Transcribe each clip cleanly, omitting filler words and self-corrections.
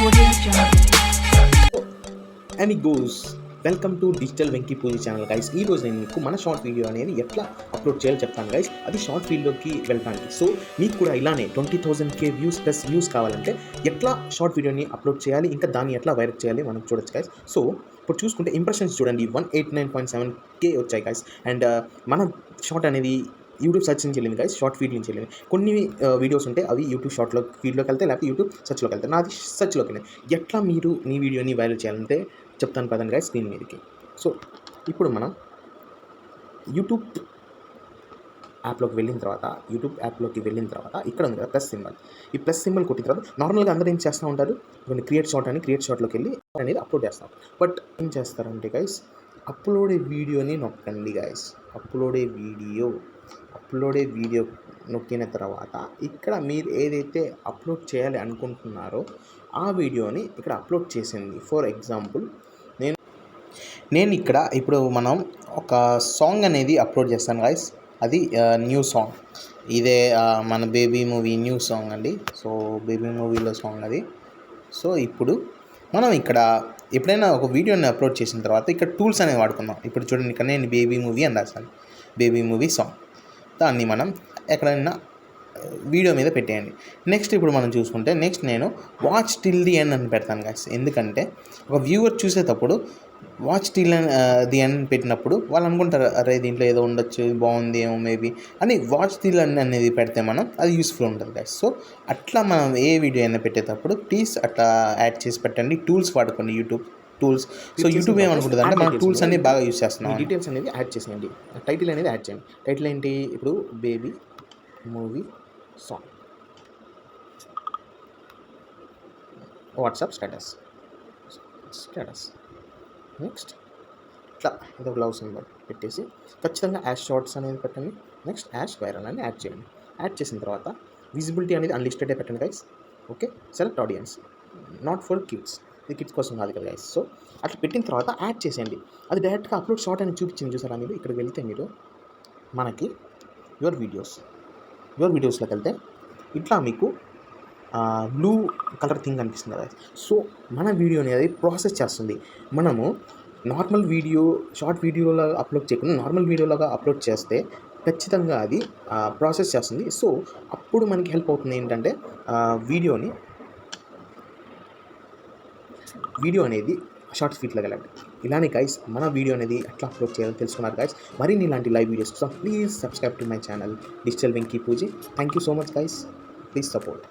And it goes. Welcome to digital Venky Pooja channel guys. ఈ రోజు నేను మీకు మన షార్ట్ వీడియో అనేది ఎట్లా అప్లోడ్ చేయాలో చెప్తాను గైస్. అది షార్ట్ వీడియోకి వెళ్తాను. సో మీకు కూడా ఇలానే 20,000 వ్యూస్ ప్లస్ వ్యూస్ కావాలంటే ఎట్లా షార్ట్ వీడియోని అప్లోడ్ చేయాలి, ఇంకా దాన్ని ఎట్లా వైరల్ చేయాలి మనం చూడొచ్చు గైస్. సో ఇప్పుడు చూసుకుంటే ఇంప్రెషన్స్ చూడండి 189.7K వచ్చాయి గైస్. అండ్ మన షార్ట్ అనేది యూట్యూబ్ సెర్చ్ నుంచి వెళ్ళింది గైస్, షార్ట్ ఫీడ్ నుంచి వెళ్ళింది. కొన్ని వీడియోస్ ఉంటాయి అవి యూట్యూబ్ షార్ట్లో ఫీడ్లోకి వెళ్తాయి, లేకపోతే యూట్యూబ్ సెర్చ్లోకి వెళ్తాయి. నాది సెర్చ్లోకి వెళ్ళింది. ఎట్లా మీరు మీ వీడియోని వైరల్ చేయాలంటే చెప్తాను పదండి గైస్ స్క్రీన్ మీదకి. సో ఇప్పుడు మనం యూట్యూబ్ యాప్లోకి వెళ్ళిన తర్వాత ఇక్కడ ఉంది కదా ప్లస్ సింబల్. ఈ ప్లస్ సింబల్ కొట్టిన తర్వాత నార్మల్గా అందరూ ఏం చేస్తూ ఉంటారు, కొన్ని క్రియేట్ షార్ట్లోకి వెళ్ళి అనేది అప్లోడ్ చేస్తాం. బట్ ఏం చేస్తారంటే గైస్, అప్లోడే వీడియోని నొక్కండి గైస్. అప్లోడే వీడియో నొక్కిన తర్వాత ఇక్కడ మీరు ఏదైతే అప్లోడ్ చేయాలి అనుకుంటున్నారో ఆ వీడియోని ఇక్కడ అప్లోడ్ చేసింది. ఫర్ ఎగ్జాంపుల్ నేను ఇక్కడ ఇప్పుడు మనం ఒక సాంగ్ అనేది అప్లోడ్ చేస్తాను గైస్. అది న్యూ సాంగ్. ఇదే మన బేబీ మూవీ న్యూ సాంగ్ అండి. సో బేబీ మూవీలో సాంగ్ అది. సో ఇప్పుడు మనం ఇక్కడ ఎప్పుడైనా ఒక వీడియోని అప్లోడ్ చేసిన తర్వాత ఇక్కడ టూల్స్ అనేవి వాడుకుందాం. ఇప్పుడు చూడండి, ఇక్కడ నేను బేబీ మూవీ అని రాస్తాను, బేబీ మూవీ సాంగ్. దాన్ని మనం ఎక్కడైనా వీడియో మీద పెట్టేయండి. నెక్స్ట్ ఇప్పుడు మనం చూసుకుంటే నేను వాచ్ టిల్ ది ఎండ్ అని పెడతాను గైస్. ఎందుకంటే ఒక వ్యూవర్ చూసేటప్పుడు వాచ్ టిల్ ది ఎండ్ పెట్టినప్పుడు వాళ్ళు అనుకుంటారు, అరే దీంట్లో ఏదో ఉండొచ్చు, బాగుంది ఏమో మేబీ అని. వాచ్ టిల్ ఎండ్ అనేది పెడితే మనం అది యూస్ఫుల్ ఉంటుంది గైస్. సో అట్లా మనం ఏ వీడియో అయినా పెట్టేటప్పుడు ప్లీజ్ అట్లా యాడ్ చేసి పెట్టండి. టూల్స్ వాడుకోండి, యూట్యూబ్ టూల్స్. సో యూట్యూబ్ ఏమనుకుంటుంది అంటే మన టూల్స్ అనేవి బాగా యూస్ చేస్తున్నాం. డీటెయిల్స్ అనేది యాడ్ చేసేయండి, టైటిల్ అనేది యాడ్ చేయండి. టైటిల్ ఏంటి, ఇప్పుడు baby movie song, WhatsApp status. Next ఇట్లా ఏదో లవ్ సింబల్ పెట్టేసి ఖచ్చితంగా యాష్ షార్ట్స్ అనేది పెట్టండి. నెక్స్ట్ యాష్ వైరల్ అని యాడ్ చేయండి. యాడ్ చేసిన తర్వాత విజిబిలిటీ అనేది అన్లిస్టెడే పెట్టండి guys. Okay, select audience, not for kids. ఇది కిడ్స్ కోసం కాదు కదా గైస్. సో అట్లా పెట్టిన తర్వాత యాడ్ చేసేయండి. అది డైరెక్ట్గా అప్లోడ్ షార్ట్ అని చూపించింది చూసారా మీరు. ఇక్కడికి వెళ్తే మీరు మనకి యువర్ వీడియోస్లోకి వెళ్తే ఇట్లా మీకు బ్లూ కలర్ థింగ్ కనిపిస్తుంది కదా. సో మన వీడియో అనేది ప్రాసెస్ చేస్తుంది. మనము నార్మల్ వీడియో షార్ట్ వీడియోలో అప్లోడ్ చేయకుండా నార్మల్ వీడియోలాగా అప్లోడ్ చేస్తే ఖచ్చితంగా అది ప్రాసెస్ చేస్తుంది. సో అప్పుడు మనకి హెల్ప్ అవుతుంది ఏంటంటే వీడియో అనేది షార్ట్ ఫీట్లోకి వెళ్ళండి. ఇలానే గైస్ మన వీడియో అనేది ఎట్లా అప్లోడ్ చేయాలో తెలుసుకున్నారు గైస్. మరిన్ని ఇలాంటి లైవ్ వీడియోస్ కోసం please subscribe to my channel digital Venky Pooji. Thank you so much guys, please support.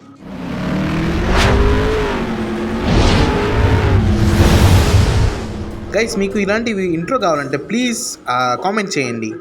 Guys మీకు ఇలాంటివి ఇంట్రో కావాలంటే ప్లీజ్ కామెంట్ చేయండి.